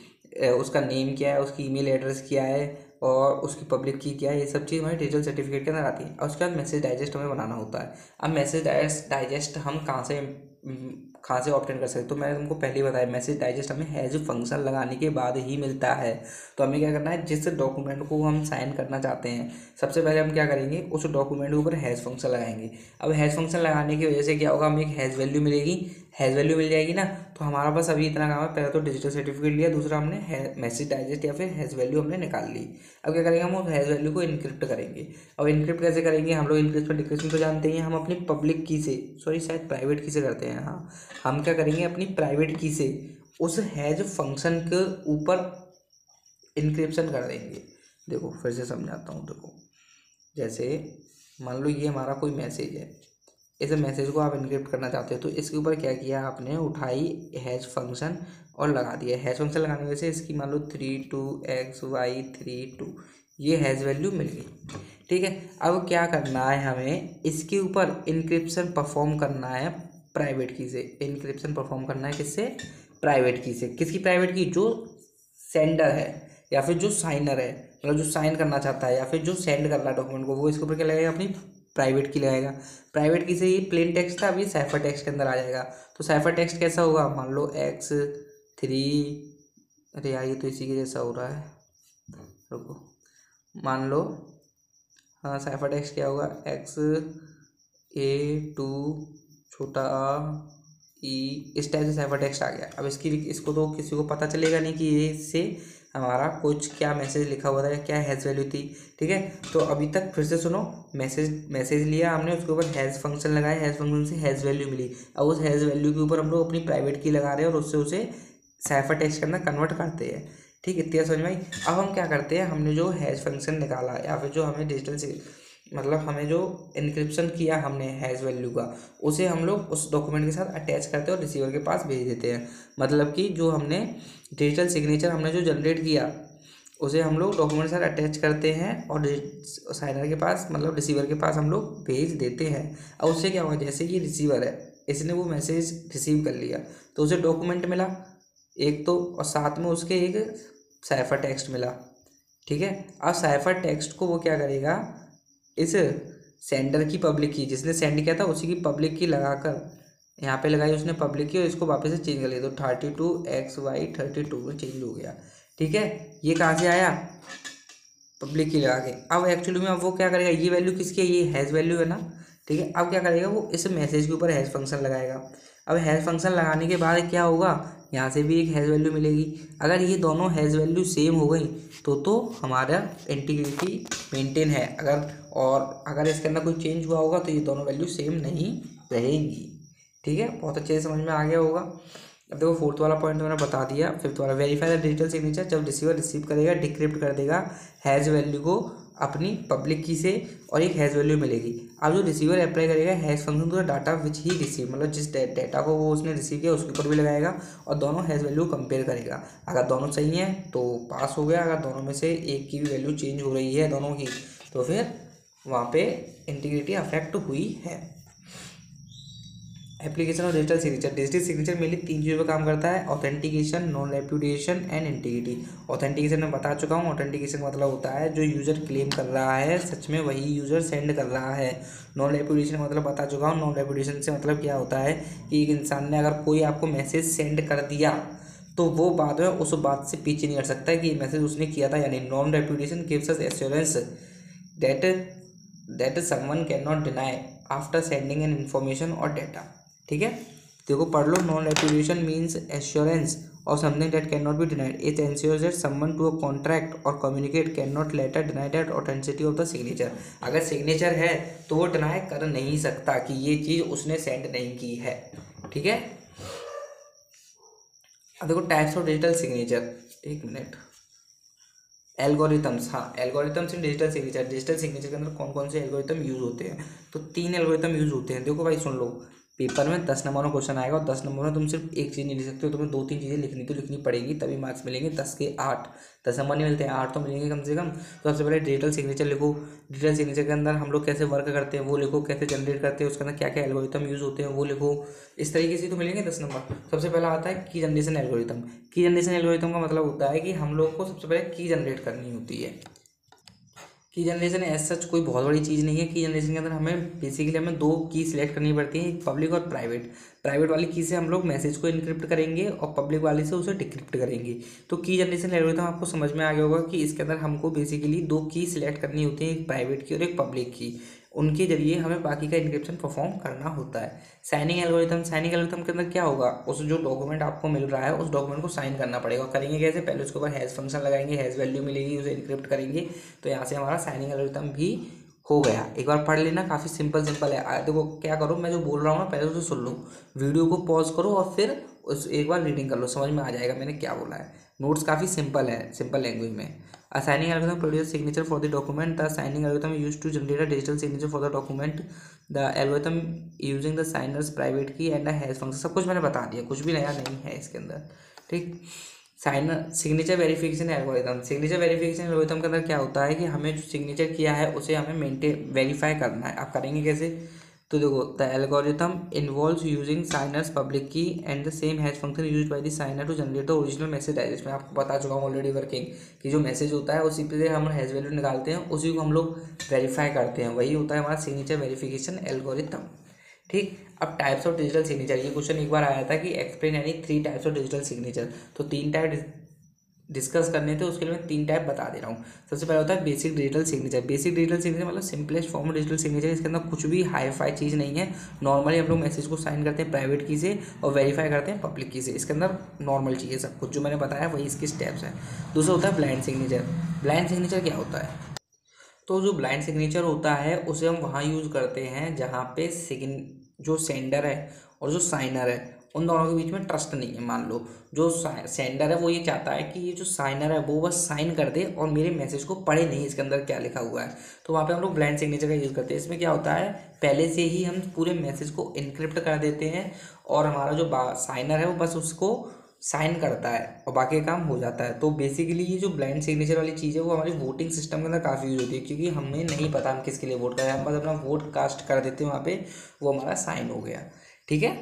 उसका नेम क्या है, उसकी ईमेल एड्रेस क्या है, और उसकी पब्लिक की क्या है, ये सब चीज़ हमारे डिजिटल सर्टिफिकेट के अंदर आती है। और उसके बाद मैसेज डाइजेस्ट हमें बनाना होता है। अब मैसेज डाइजेस्ट हम कहाँ से ऑप्टेन कर सकते हैं, तो मैंने तुमको पहले ही बताया, मैसेज डाइजेस्ट हमें हैज़ फंक्शन लगाने के बाद ही मिलता है। तो हमें क्या करना है, जिस डॉक्यूमेंट को हम साइन करना चाहते हैं, सबसे पहले हम क्या करेंगे, उस डॉक्यूमेंट के ऊपर हैज़ फंक्शन लगाएंगे। अब हैज़ फंक्शन लगाने की वजह से क्या होगा, हमें एक हैज़ वैल्यू मिलेगी। हैज़ वैल्यू मिल जाएगी ना, तो हमारा पास अभी इतना काम है, पहले तो डिजिटल सर्टिफिकेट लिया, दूसरा हमने मैसेज डाइजेस्ट या फिर हैज़ वैल्यू हमने निकाल ली। अब क्या करेंगे, हम उस हैज़ वैल्यू को इनक्रिप्ट करेंगे। अब इनक्रिप्ट कैसे करेंगे, हम लोग इनक्रिप्शन डिक्रिप्शन तो जानते ही हैं, हम अपनी पब्लिक की से, सॉरी शायद प्राइवेट की से करते हैं, हाँ हम क्या करेंगे, अपनी प्राइवेट की से उस हैज फंक्शन के ऊपर इनक्रिप्शन कर देंगे। देखो फिर से समझाता हूँ। देखो जैसे मान लो ये हमारा कोई मैसेज है, इस मैसेज को आप इनक्रिप्ट करना चाहते हो, तो इसके ऊपर क्या किया आपने, उठाई हैश फंक्शन और लगा दिया। हैश फंक्शन लगाने की वजह से इसकी मान लो 32xy32 ये हैश वैल्यू मिल गई। ठीक है, अब क्या करना है, हमें इसके ऊपर इनक्रिप्शन परफॉर्म करना है प्राइवेट की से। इनक्रिप्शन परफॉर्म करना है किससे, प्राइवेट की से। किसकी प्राइवेट की, जो सेंडर है या फिर जो साइनर है, मतलब जो साइन करना चाहता है या फिर जो सेंड कर रहा है डॉक्यूमेंट को, वो इसके ऊपर क्या लगाएगा, अपनी प्राइवेट की लगाएगा। प्राइवेट की से ये प्लेन टेक्स्ट था, अब ये साइफर टेक्स्ट के अंदर आ जाएगा। तो साइफर टेक्स्ट कैसा होगा, मान लो x3, अरे यार ये तो इसी के जैसा हो रहा है, रुको, मान लो हाँ साइफर टेक्स्ट क्या होगा, x(a)(2) छोटा a ई, इस टाइप से साइफर टेक्स्ट आ गया। अब इसको तो किसी को पता चलेगा नहीं कि ये इससे हमारा कुछ क्या मैसेज लिखा हुआ था या क्या हैज़ वैल्यू थी। ठीक है, तो अभी तक फिर से सुनो, मैसेज लिया हमने, उसके ऊपर हैज़ फंक्शन लगाया, हैज़ फंक्शन से हैज़ वैल्यू मिली। अब उस हैज़ वैल्यू के ऊपर हम लोग अपनी प्राइवेट की लगा रहे हैं और उससे उसे साइफर टेक्स्ट के अंदर कन्वर्ट करते हैं। ठीक है, इतना समझ में आई। अब हम क्या करते हैं, हमने जो हैज़ फंक्शन निकाला या फिर जो हमें डिजिटल से मतलब हमें जो इनक्रिप्शन किया हमने हैज़ वैल्यू का, उसे हम लोग उस डॉक्यूमेंट के साथ अटैच करते हैं और रिसीवर के पास भेज देते हैं। मतलब कि जो हमने डिजिटल सिग्नेचर हमने जो जनरेट किया, उसे हम लोग डॉक्यूमेंट के साथ अटैच करते हैं और साइनर के पास, मतलब रिसीवर के पास हम लोग भेज देते हैं। अब उससे क्या होगा, जैसे कि रिसीवर है, इसने वो मैसेज रिसीव कर लिया, तो उसे डॉक्यूमेंट मिला एक तो, और साथ में उसके एक साइफर टेक्स्ट मिला। ठीक है, अब साइफर टेक्स्ट को वो क्या करेगा, इस सेंडर की पब्लिक की, जिसने सेंड किया था उसी की पब्लिक की लगाकर यहाँ पे लगाई उसने पब्लिक की, और इसको वापस से चेंज कर लिया, तो 32xy32 में चेंज हो गया। ठीक है, ये कहाँ से आया, पब्लिक की लगा के। अब एक्चुअली में अब वो क्या करेगा, ये वैल्यू किसकी है, ये हैज़ वैल्यू है ना। ठीक है, अब क्या करेगा, वो इस मैसेज के ऊपर हैज़ फंक्शन लगाएगा। अब हैज़ फंक्शन लगाने के बाद क्या होगा, यहाँ से भी एक हैज़ वैल्यू मिलेगी। अगर ये दोनों हैज़ वैल्यू सेम हो गई तो हमारा इंटीग्रिटी मेंटेन है। अगर इसके अंदर कोई चेंज हुआ होगा तो ये दोनों वैल्यू सेम नहीं रहेंगी। ठीक है, बहुत अच्छे से समझ में आ गया होगा। अब देखो फोर्थ वाला पॉइंट तो मैंने बता दिया। फिफ्थ वाला, वेरीफाई द डिजिटल सिग्नेचर, जब रिसीवर रिसीव करेगा डिक्रिप्ट कर देगा हैज़ वैल्यू को अपनी पब्लिक की से और एक हैज़ वैल्यू मिलेगी। अब जो रिसीवर अप्लाई करेगा hash function to the data which he receive, मतलब जिस डेटा को वो उसने रिसीव किया उसके ऊपर भी लगाएगा और दोनों हैज़ वैल्यू कंपेयर करेगा। अगर दोनों सही हैं तो पास हो गया, अगर दोनों में से एक की भी वैल्यू चेंज हो रही है दोनों की तो फिर वहाँ पे इंटीग्रिटी अफेक्ट हुई है। एप्लीकेशन और digital signature, digital signature mainly 3 चीज़ों पर काम करता है, authentication, non repudiation and integrity. Authentication मैं बता चुका हूँ। ऑथेंटिकेशन का मतलब होता है जो यूज़र क्लेम कर रहा है सच में वही यूज़र सेंड कर रहा है। नॉन रेप्यूडिएशन का मतलब बता चुका हूँ। नॉन रेप्यूडिएशन से मतलब क्या होता है कि एक इंसान ने अगर कोई आपको मैसेज सेंड कर दिया तो वो बाद में उस बात से पीछे नहीं हट सकता है कि ये मैसेज उसने किया था, यानी non repudiation gives us assurance that someone can not deny after sending an information और डेटा। ठीक है, देखो पढ़ लो। नॉन रेप्यूडिएशन मीन्स एश्योरेंस और something that can not be denied. It ensures that someone to a contract और communicate can not later deny that authenticity of the signature. अगर signature है तो वो डिनाई कर नहीं सकता कि ये चीज़ उसने सेंड नहीं की है। ठीक है, अब देखो टाइप्स ऑफ डिजिटल सिग्नेचर, एक मिनट। एल्गोरिथम्स, हाँ एल्गोरिथम्स इन डिजिटल सिग्नेचर। डिजिटल सिग्नेचर के अंदर कौन कौन से एल्गोरिथम यूज़ होते हैं? तो 3 एल्गोरिथम यूज़ होते हैं। देखो भाई सुन लो, पेपर में 10 नंबर में क्वेश्चन आएगा और 10 नंबर में तुम सिर्फ एक चीज़ नहीं लिख सकते हो, तुम्हें 2-3 चीज़ें लिखनी तो लिखनी पड़ेगी, तभी मार्क्स मिलेंगे। 10 के 8, 10 नंबर नहीं मिलते हैं, 8 तो मिलेंगे कम से कम। तो सबसे पहले डिजिटल सिग्नेचर लिखो। डिजिटल सिग्नेचर के अंदर हम लोग कैसे वर्क करते हैं वो लिखो, कैसे जनरेट करते हैं, उसके अंदर क्या क्या एल्गोरिथम यूज़ होते हैं वो लिखो। इस तरीके से तो मिलेंगे 10 नंबर। सबसे पहला आता है की जनरेशन एल्गोरिथम। की जनरेशन एल्गोरिथम का मतलब होता है कि हम लोग को सबसे पहले की जनरेट करनी होती है। की जनरेशन एज सच कोई बहुत बड़ी चीज़ नहीं है। की जनरेशन के अंदर हमें 2 की सिलेक्ट करनी पड़ती है, एक पब्लिक और प्राइवेट। प्राइवेट वाली की से हम लोग मैसेज को इनक्रिप्ट करेंगे और पब्लिक वाली से उसे डिक्रिप्ट करेंगे। तो की जनरेशन एल्गोरिथम आपको समझ में आ गया होगा कि इसके अंदर हमको बेसिकली 2 की सिलेक्ट करनी होती है, एक प्राइवेट की और एक पब्लिक की। उनके जरिए हमें बाकी का इनक्रिप्शन परफॉर्म करना होता है। साइनिंग एल्गोरिथम, साइनिंग एल्गोरिथम के अंदर क्या होगा, उस जो डॉक्यूमेंट आपको मिल रहा है उस डॉक्यूमेंट को साइन करना पड़ेगा। करेंगे कैसे? पहले उसके ऊपर हैज़ फंक्शन लगाएंगे, हैज़ वैल्यू मिलेगी, उसे इनक्रिप्ट करेंगे। तो यहाँ से हमारा साइनिंग एल्गोरिथम भी हो गया। एक बार पढ़ लेना, काफ़ी सिंपल है। देखो क्या करो, मैं जो बोल रहा हूँ ना पहले उसे सुन लो, वीडियो को पॉज करो और फिर उस एक बार रीडिंग कर लो, समझ में आ जाएगा मैंने क्या बोला है। नोट्स काफ़ी सिंपल है, सिंपल लैंग्वेज में। A signing algorithm produces signature for the document. The signing algorithm is used to generate a digital signature for the document. The algorithm using the signer's private key and a hash function. सब कुछ मैंने बता दिया, कुछ भी नया नहीं है इसके अंदर। ठीक, signer signature verification algorithm. Signature verification algorithm के अंदर क्या होता है कि हमें जो सिग्नेचर किया है उसे हमें मेंटेन वेरीफाई करना है। आप करेंगे कैसे? तो देखो, the algorithm involves using signer's public key and the same hash function used by the signer to generate the original message direct. मैं आपको बता चुका हूँ ऑलरेडी वर्किंग कि जो मैसेज होता है उसी पे हम हैश वैल्यू निकालते हैं, उसी को हम लोग वेरीफाई करते हैं, वही होता है हमारा सिग्नेचर वेरिफिकेशन एल्गोरिथम। ठीक, अब टाइप्स ऑफ डिजिटल सिग्नेचर, ये क्वेश्चन एक बार आया था कि explain any 3 types of digital signature. तो 3 टाइप डिस्कस करने थे, उसके लिए मैं 3 टाइप बता दे रहा हूँ। सबसे पहला होता है basic digital signature. Basic digital signature मतलब simplest form of digital signature. इसके अंदर कुछ भी हाई फाई चीज़ नहीं है। नॉर्मली हम लोग मैसेज को साइन करते हैं प्राइवेट की से और वेरीफाई करते हैं पब्लिक की से। इसके अंदर नॉर्मल चीज़ है, सब कुछ जो मैंने बताया वही इसके स्टेप्स हैं। दूसरा होता है ब्लाइंड सिग्नेचर। ब्लाइंड सिग्नेचर क्या होता है? तो जो ब्लाइंड सिग्नेचर होता है उसे हम वहाँ यूज़ करते हैं जहाँ पे जो सेंडर है और जो साइनर है उन दोनों के बीच में ट्रस्ट नहीं है। मान लो जो सेंडर है वो ये चाहता है कि ये जो साइनर है वो बस साइन कर दे और मेरे मैसेज को पढ़े नहीं इसके अंदर क्या लिखा हुआ है, तो वहाँ पे हम लोग ब्लाइंड सिग्नेचर का यूज़ करते हैं। इसमें क्या होता है, पहले से ही हम पूरे मैसेज को इनक्रिप्ट कर देते हैं और हमारा जो साइनर है वो बस उसको साइन करता है और बाकी काम हो जाता है। तो बेसिकली ये जो ब्लाइंड सिग्नेचर वाली चीज़ है वो हमारी वोटिंग सिस्टम के अंदर काफ़ी यूज होती है, क्योंकि हमें नहीं पता हम किसके लिए वोट करें, हम बस अपना वोट कास्ट कर देते हैं वहाँ पे, वो हमारा साइन हो गया। ठीक है,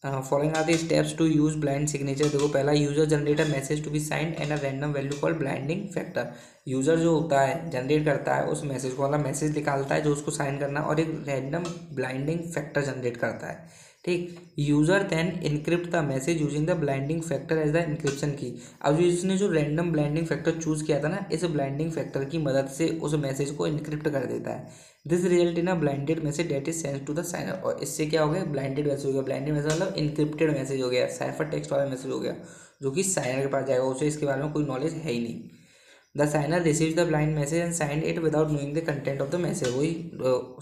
following are the steps to use blind signature. देखो पहला, user generate a message to be signed and a random value called blinding factor. User जो होता है जनरेट करता है उस मैसेज को, वाला मैसेज निकालता है जो उसको साइन करना है और एक रैंडम ब्लाइंडिंग फैक्टर जनरेट करता है। ठीक, user then encrypt the message using the blinding factor as the encryption key. अब इसने जो रैंडम ब्लाइंडिंग फैक्टर चूज किया था ना, इस ब्लाइंडिंग फैक्टर की मदद से उस मैसेज को इनक्रिप्ट कर देता है। This result in a blinded message that is send to the signer. और इससे क्या हो गया, ब्लाइंडेड मैसेज हो गया। ब्लाइंडेड मैसेज मतलब इनक्रिप्टेड मैसेज हो गया, साइफर टेक्स्ट वाला मैसेज हो गया जो कि साइनर के पास जाएगा, उसे इसके बारे में कोई नॉलेज है ही नहीं। The signer receive the blind message and sign it without knowing the content of the message. वही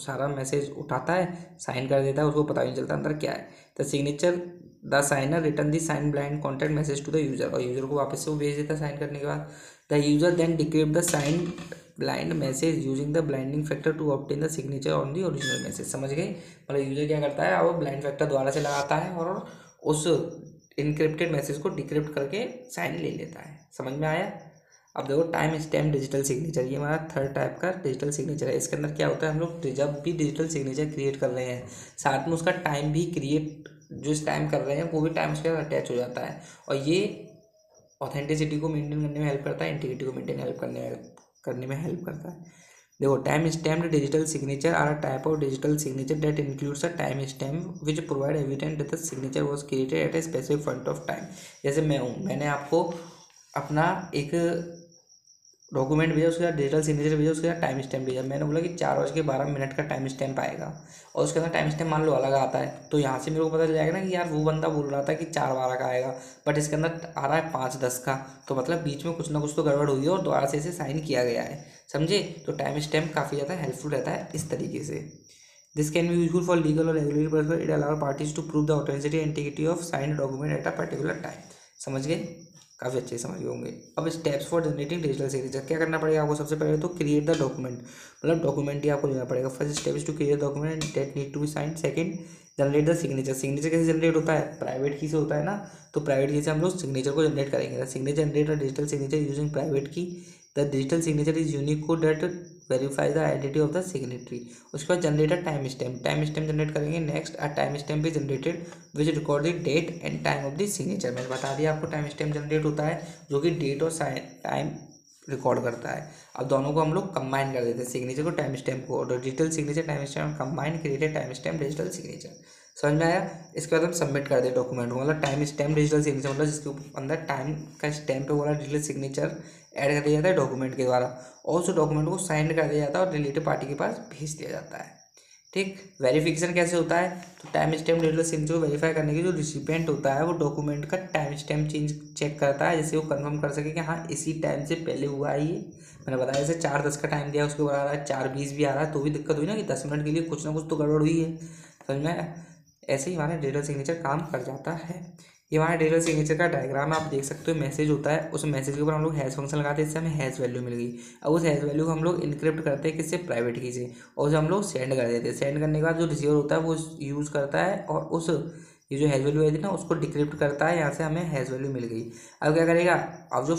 सारा मैसेज उठाता है, साइन कर देता है, उसको पता नहीं चलता अंदर क्या है। The signature the signer return the sign blind contact message to the user, और यूजर को वापस से वो भेज देता है साइन करने के बाद। The user then decrypt the sign blind message using the blinding factor to obtain the signature on the original message. समझ गए? मतलब यूजर क्या करता है, वो ब्लाइंड फैक्टर द्वारा से लगाता है और उस इनक्रिप्टेड मैसेज को डिक्रिप्ट करके साइन ले लेता है। समझ में आया? अब देखो टाइम स्टैम्प डिजिटल सिग्नेचर, ये हमारा थर्ड टाइप का डिजिटल सिग्नेचर है। इसके अंदर क्या होता है, हम लोग जब भी डिजिटल सिग्नेचर क्रिएट कर रहे हैं साथ में उसका टाइम भी क्रिएट, जो इस टाइम कर रहे हैं वो भी टाइम उसके साथ अटैच हो जाता है, और ये ऑथेंटिसिटी को मेंटेन करने में हेल्प करता है, इंटीग्रिटी को मेंटेन करने में हेल्प करता है। देखो time stamped digital signature are a type of digital signature that includes a time stamp which provide evidence that the signature was created at a specific point of time. जैसे मैं हूँ, मैंने आपको अपना एक डॉक्यूमेंट भेजा, उसके बाद डिजिटल सिग्नेचर भेजा, उसके बाद टाइम स्टैम्प भेजा। मैंने बोला कि 4:12 का टाइम स्टैम्प आएगा, और उसके अंदर टाइम स्टैम्प मान लो अलग आता है, तो यहाँ से मेरे को पता चल जाएगा ना कि यार वो बंदा बोल रहा था कि 4:12 का आएगा, बट इसके अंदर आ रहा है 5:10 का, तो मतलब बीच में कुछ ना कुछ तो गड़बड़ हुई है और दोबारा से इसे साइन किया गया है। समझे? तो टाइम स्टैम्प काफ़ी ज़्यादा हेल्पफुल रहता है इस तरीके से। This can be useful for legal और regulatory purpose. It allow parties to prove the authenticity and integrity of signed document at a particular time. समझ गए? काफ़ी अच्छे समझ गए होंगे। अब steps for generating digital signature, क्या करना पड़ेगा आपको? सबसे पहले तो क्रिएट द डॉक्यूमेंट, मतलब डॉक्यूमेंट ही आपको लेना पड़ेगा। First step is to create document that need to be signed. Second, generate the signature. Signature कैसे जनरेट होता है? प्राइवेट की से होता है ना, तो प्राइवेट की से हम लोग सिग्नेचर को जनरेट करेंगे। Signature generate a digital signature using private key. The digital signature is unique code that verify the identity of the signatory. उसके बाद generate a time stamp, time stamp generate करेंगे। Next, a time stamp is generated which record the date and time of the signature. मैंने बता दिया आपको time stamp generate होता है जो कि डेट और टाइम रिकॉर्ड करता है। अब दोनों को हम लोग कंबाइन कर देते हैं, सिग्नेचर को टाइम स्टैम्प को, और digital signature time stamp combine created time stamp digital signature. समझ में आया? इसके बाद हम सबमिट कर दें डॉक्यूमेंट को, मतलब टाइम स्टैम्प डिजिटल सिग्नेचर, मतलब जिसके अंदर टाइम का स्टैम्प है वाला डिजिटल सिग्नेचर ऐड कर दिया जाता है डॉक्यूमेंट के द्वारा, और उस डॉक्यूमेंट को साइन कर दिया जाता है और रिलेटेड पार्टी के पास भेज दिया जाता है। ठीक, वेरिफिकेशन कैसे होता है? तो टाइम स्टैम्प डिजिटल सिग्नेचर को वेरीफाई करने के जो रिसिपिएंट होता है वो डॉक्यूमेंट का टाइम स्टैम्प चेक करता है, जिससे वो कंफर्म कर सके कि हाँ इसी टाइम से पहले हुआ है ये। मैंने बताया जैसे 4:10 का टाइम दिया, उसके बाद आ रहा है 4:20 भी आ रहा है, तो भी दिक्कत हुई ना कि 10 मिनट के लिए कुछ ना कुछ तो गड़बड़ हुई है। समझ में? ऐसे ही हमारा डिजिटल सिग्नेचर काम कर जाता है। ये हमारा डिजिटल सिग्नेचर का डायग्राम आप देख सकते हो। मैसेज होता है, उस मैसेज के ऊपर हम लोग हैश फंक्शन लगाते हैं, इससे हमें हैश वैल्यू मिल गई। अब उस हैश वैल्यू को हम लोग इनक्रिप्ट करते हैं किससे? प्राइवेट की से, और उसे हम लोग सेंड कर देते हैं। सेंड करने के बाद जो रिसीवर होता है वो यूज़ करता है और उस ये जो हैश वैल्यू आई थी ना उसको डिक्रिप्ट करता है, यहाँ से हमें हैश वैल्यू मिल गई। अब क्या करेगा? अब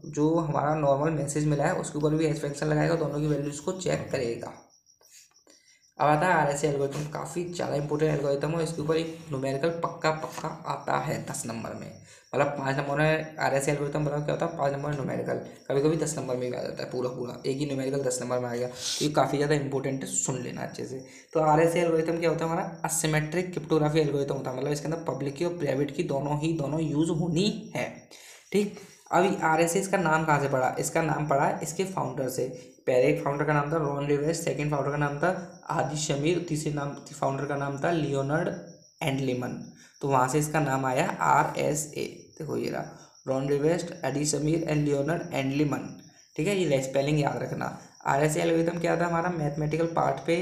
जो हमारा नॉर्मल मैसेज मिला है उसके ऊपर भी हैश फंक्शन लगाएगा, दोनों की वैल्यूज़ को चेक करेगा। अब आता है आरएसए एल्गोरिथम, काफ़ी ज़्यादा इंपॉर्टेंट एल्गोरिथम है। इसके ऊपर एक न्यूमेरिकल पक्का आता है 10 नंबर में, मतलब 5 नंबर में आरएसए एल्गोरिथम बताओ क्या होता है, 5 नंबर न्यूमेरिकल, कभी कभी 10 नंबर में भी आ जाता है पूरा एक ही न्यूमेरिकल 10 नंबर में आ गया, तो ये काफ़ी ज़्यादा इंपॉर्टेंट है, सुन लेना अच्छे से। तो आरएसए एल्गोरिथम क्या होता है? हमारा असिमेट्रिक क्रिप्टोग्राफी एल्गोरिथम होता है, मतलब इसके अंदर पब्लिक की और प्राइवेट की दोनों यूज़ होनी है। ठीक, अभी आरएसए इसका नाम कहाँ से पड़ा? इसका नाम पड़ा इसके फाउंडर से। पहले एक फाउंडर का नाम था रॉन रिवेस्ट, सेकंड फाउंडर का नाम था आदि शमीर, तीसरे फाउंडर का नाम था लियोनार्ड एंडलीमन। तो वहाँ से इसका नाम आया आरएसए। देखो ये रहा, रॉन रिवेस्ट, आदि शमीर एंड लियोनार्ड एंडलीमन। ठीक है, ये स्पेलिंग याद रखना। आरएसए एल्गोरिथम क्या था? हमारा मैथमेटिकल पार्ट पे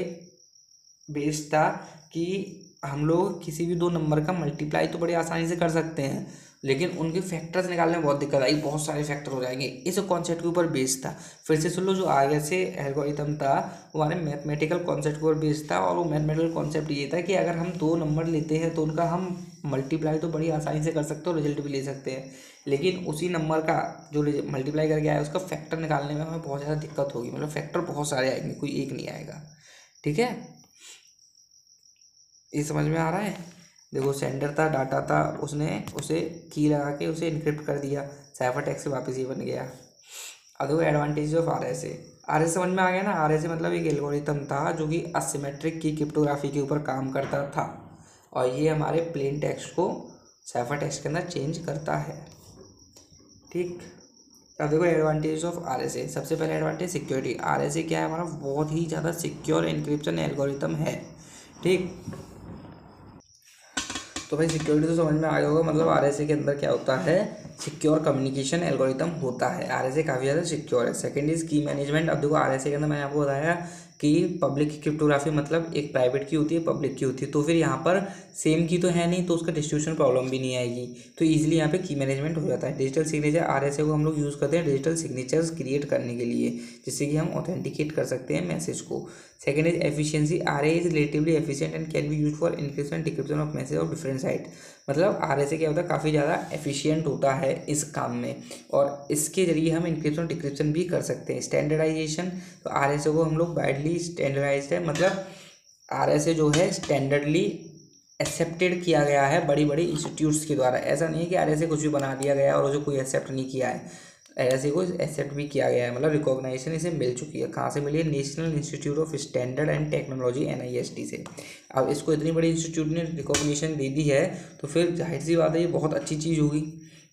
बेस्ड था कि हम लोग किसी भी दो नंबर का मल्टीप्लाई तो बड़ी आसानी से कर सकते हैं, लेकिन उनके फैक्टर्स निकालने में बहुत दिक्कत आई, बहुत सारे फैक्टर हो जाएंगे। इस कॉन्सेप्ट के ऊपर बेस्ड था। फिर से सुन लो, जो आगे से एल्गोरिथम था वो हमारे मैथमेटिकल कॉन्सेप्ट के ऊपर बेस्ड था, और वो मैथमेटिकल कॉन्सेप्ट ये था कि अगर हम दो नंबर लेते हैं तो उनका हम मल्टीप्लाई तो बड़ी आसानी से कर सकते हैं और रिजल्ट भी ले सकते हैं, लेकिन उसी नंबर का जो मल्टीप्लाई करके आया उसका फैक्टर निकालने में हमें बहुत ज़्यादा दिक्कत होगी, मतलब फैक्टर बहुत सारे आएंगे, कोई एक नहीं आएगा। ठीक है, ये समझ में आ रहा है? देखो सेंडर था, डाटा था, उसने उसे की लगा के उसे इनक्रिप्ट कर दिया, साइफर टेक्स्ट से वापस ये बन गया। अब देखो एडवांटेज ऑफ आरएसए। आरएसए समझ में आ गया ना? आरएसए मतलब एक एल्गोरिथम था जो कि असिमेट्रिक की क्रिप्टोग्राफी के ऊपर काम करता था, और ये हमारे प्लेन टेक्स्ट को साइफर टेक्स्ट के अंदर चेंज करता है। ठीक, अब देखो एडवांटेज ऑफ आरएसए। सबसे पहले एडवांटेज सिक्योरिटी। आरएसए क्या है? हमारा बहुत ही ज़्यादा सिक्योर एन्क्रिप्शन एल्गोरिथम है। ठीक, तो भाई सिक्योरिटी तो समझ में आ गया होगा, मतलब आरएसए के अंदर क्या होता है, सिक्योर कम्युनिकेशन एल्गोरिथम होता है। आरएसए काफ़ी ज़्यादा सिक्योर है। सेकंड इज की मैनेजमेंट। अब देखो आरएसए के अंदर मैंने आपको बताया कि पब्लिक की क्रिप्टोग्राफी मतलब एक प्राइवेट की होती है, पब्लिक की होती है, तो फिर यहाँ पर सेम की तो है नहीं, तो उसका डिस्ट्रीब्यूशन प्रॉब्लम भी नहीं आएगी, तो ईजिली यहाँ पे की मैनेजमेंट हो जाता है। डिजिटल सिग्नेचर, आरएसए को हम लोग यूज़ करते हैं डिजिटल सिग्नेचर्स क्रिएट करने के लिए, जिससे कि हम ऑथेंटिकेट कर सकते हैं मैसेज को। Second is efficiency. RA is relatively efficient and can be use for encryption decryption of message of different site. मतलब आरएसए क्या होता है, काफ़ी ज़्यादा एफिशिएंट होता है इस काम में, और इसके जरिए हम इंक्रिप्शन डिक्रिप्शन भी कर सकते हैं। स्टैंडर्डाइजेशन, तो आरएसए को हम लोग वाइडली स्टैंडर्डाइज्ड है, मतलब आरएसए जो है स्टैंडर्डली एक्सेप्टेड किया गया है बड़ी बड़ी इंस्टीट्यूट्स के द्वारा। ऐसा नहीं है कि आरएसए कुछ भी बना दिया गया है और जो कोई एक्सेप्ट नहीं किया है, आरएसए को एक्सेप्ट भी किया गया है, मतलब रिकॉग्नाइजेशन इसे मिल चुकी है। कहाँ से मिली है, national institute of standard and technology NIST से। अब इसको इतनी बड़ी इंस्टीट्यूट ने रिकॉग्निशन दे दी है, तो फिर जाहिर सी बात है ये बहुत अच्छी चीज़ होगी।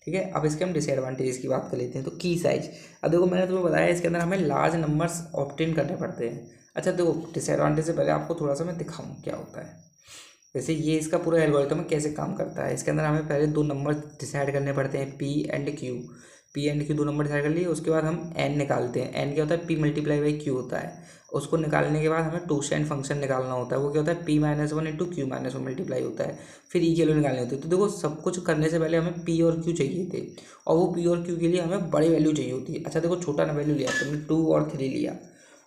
ठीक है, अब इसके हम डिसएडवांटेज की बात कर लेते हैं। तो की साइज, अब देखो मैंने तुम्हें बताया इसके अंदर हमें लार्ज नंबर्स ऑब्टेन करने पड़ते हैं। अच्छा देखो, डिसएडवांटेज से पहले आपको थोड़ा सा मैं दिखाऊँ क्या होता है। वैसे ये इसका पूरा एल्गोरिथम कैसे काम करता है। इसके अंदर हमें पहले दो नंबर डिसाइड करने पड़ते हैं, P and Q। P and Q दो नंबर डिसाइड कर लिए, उसके बाद हम N निकालते हैं। N क्या होता है, P मल्टीप्लाई बाई Q होता है। उसको निकालने के बाद हमें टोस्टैंड फंक्शन निकालना होता है, वो क्या होता है, P-1 इंटू Q-1 मल्टीप्लाई होता है। फिर E की वैल्यू निकालनी होती है। तो देखो सब कुछ करने से पहले हमें P और Q चाहिए थे, और वो P और Q के लिए हमें बड़ी वैल्यू चाहिए होती है। अच्छा देखो, छोटा ना वैल्यू लिया, तुमने 2 और 3 लिया,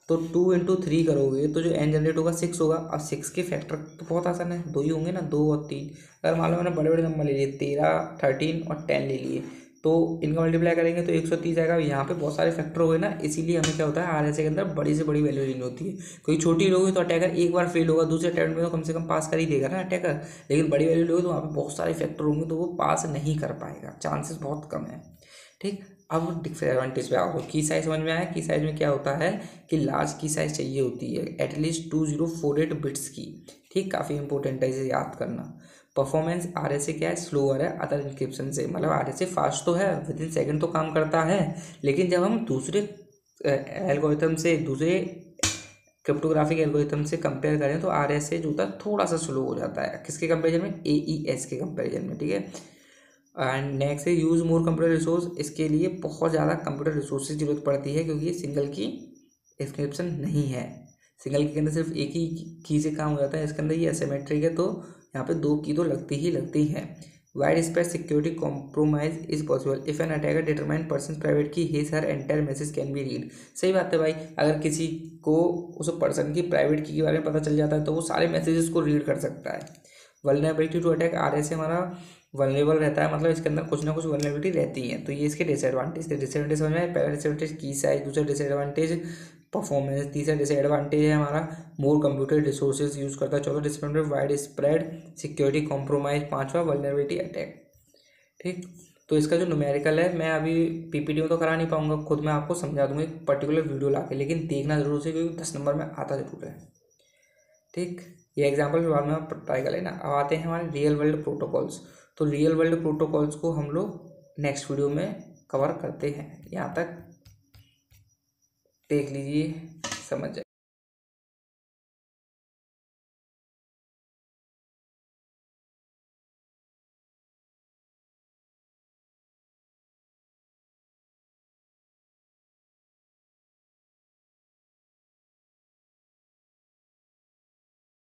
तो 2 इंटू 3 करोगे तो जो N जनरेट होगा 6 होगा। अब 6 के फैक्टर तो बहुत आसान है, दो ही होंगे ना, 2 और 3। अगर मान लो मैंने बड़े बड़े नंबर ले लिए, 13, 13 और 10 ले लिए, तो इनका मल्टीप्लाई करेंगे तो 130 आएगा। यहाँ पे बहुत सारे फैक्टर हो गए ना, इसीलिए हमें क्या होता है, आरएसए के अंदर बड़ी से बड़ी वैल्यू लेनी होती है। कोई छोटी लोगे तो अटैकर एक बार फेल होगा, दूसरे अटैम्प्ट में तो कम से कम पास कर ही देगा ना अटैकर, लेकिन बड़ी वैल्यू लोगे तो वहाँ पे बहुत सारे फैक्टर होंगे, तो वो पास नहीं कर पाएगा, चांसेस बहुत कम है। ठीक, अब डिसएडवांटेज पे आओ। की साइज समझ में आया। की साइज में क्या होता है कि लार्ज की साइज चाहिए होती है, एटलीस्ट 2048 बिट्स की। ठीक, काफ़ी इंपॉर्टेंट है, इसे याद करना। परफॉर्मेंस, आरएसए क्या है, स्लोअर है अदर इंक्रिप्शन से, मतलब आरएसए फास्ट तो है, विद इन सेकेंड तो काम करता है, लेकिन जब हम दूसरे एल्गोरिथम से, दूसरे क्रिप्टोग्राफिक एल्गोरिथम से कंपेयर करें तो आरएसए जो होता है थोड़ा सा स्लो हो जाता है। किसके कंपेरिजन में, AES के कंपेरिजन में। ठीक है, एंड नेक्स्ट है यूज़ मोर कंप्यूटर रिसोर्स। इसके लिए बहुत ज़्यादा कंप्यूटर रिसोर्स की जरूरत पड़ती है, क्योंकि ये सिंगल की इंक्रिप्शन नहीं है। सिंगल की के अंदर सिर्फ एक ही की से काम हो जाता है, इसके अंदर ये एसिमेट्रिक है, तो यहाँ पे दो की तो लगती हैं। Wide spread security compromise is possible if an attacker determine person private key his her entire message can be read. सही बात है भाई, अगर किसी को उस पर्सन की प्राइवेट की के बारे में पता चल जाता है तो वो सारे मैसेजेस को रीड कर सकता है। वल्नरेबिलिटी टू अटैक, आरएसए हमारा वल्नरेबल रहता है, मतलब इसके अंदर कुछ ना कुछ वल्नरेबिलिटी रहती है। तो ये इसके डिसएडवांटेज थे। डिसएडवांटेज समझ में आए। पहला डिसएडवांटेज की साइज, दूसरा डिसएडवांटेज परफॉर्मेंस, तीसरा डिसएडवांटेज है हमारा मोर कंप्यूटर रिसोर्सेज यूज़ करता है, चौथा disadvantage wide spread security compromise, पांचवा वल्नरेबिलिटी अटैक। ठीक, तो इसका जो न्यूमेरिकल है मैं अभी PPT में तो करा नहीं पाऊंगा, खुद मैं आपको समझा दूंगा एक पर्टिकुलर वीडियो ला के, लेकिन देखना जरूर से, क्योंकि 10 नंबर में आता जरूर है। ठीक, ये एग्जाम्पल के बाद में आप ट्राई कर लेना। अब आते हैं हमारे रियल वर्ल्ड प्रोटोकॉल्स। तो रियल वर्ल्ड प्रोटोकॉल्स को हम लोग नेक्स्ट वीडियो में कवर करते हैं। यहाँ तक देख लीजिए, समझ जाए।